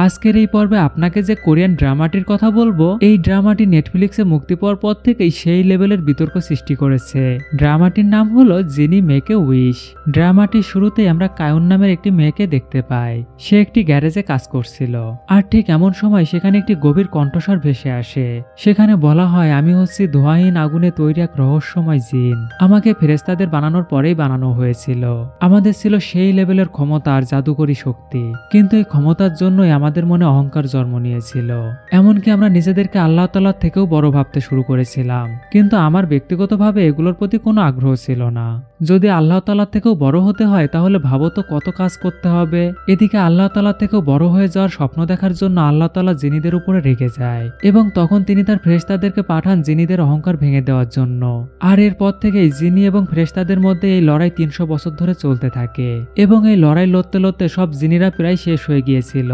আজকের এই পর্বে আপনাকে যে কোরিয়ান ড্রামাটির কথা বলবো, এই ড্রামাটি নেটফ্লিক্সে মুক্তি পাওয়ার পর থেকেই সেই লেভেলের বিতর্ক সৃষ্টি করেছে। ড্রামাটির নাম হলো জিনি মেক এ উইশ। ড্রামাটির শুরুতেই আমরা কায়ুন নামের একটি মেয়েকে দেখতে পাই। সে একটি গ্যারেজে কাজ করছিল, আর ঠিক এমন সময় সেখানে একটি গভীর কণ্ঠস্বর ভেসে আসে। সেখানে বলা হয়, আমি হচ্ছি ধোঁয়াহীন আগুনে তৈরি এক রহস্যময় জিন। আমাকে ফেরেশতাদের বানানোর পরেই বানানো হয়েছিল। আমাদের ছিল সেই লেভেলের ক্ষমতা আর জাদুকরী শক্তি, কিন্তু এই ক্ষমতার জন্যই আমাদের মনে অহংকার জন্ম নিয়েছিল। এমনকি আমরা নিজেদেরকে আল্লাহ তাআলার থেকেও বড় ভাবতে শুরু করেছিলাম। কিন্তু আমার ব্যক্তিগতভাবে এগুলোর প্রতি কোনো আগ্রহ ছিল না। যদি আল্লাহ তাআলার থেকেও বড় হতে হয় তাহলে ভাবো তো কত কাজ করতে হবে। এদিকে আল্লাহ তাআলার থেকেও বড় হয়ে যাওয়ার স্বপ্ন দেখার জন্য আল্লাহ তাআলা জিনিদের উপরে রেগে যায় এবং তখন তিনি তার ফেরেশতাদেরকে পাঠান জিনিদের অহংকার ভেঙে দেওয়ার জন্য। আর এরপর থেকেই জিনি এবং ফেরেশতাদের মধ্যে এই লড়াই 300 বছর ধরে চলতে থাকে এবং এই লড়াই লড়তে লড়তে সব জিনিরা প্রায় শেষ হয়ে গিয়েছিল।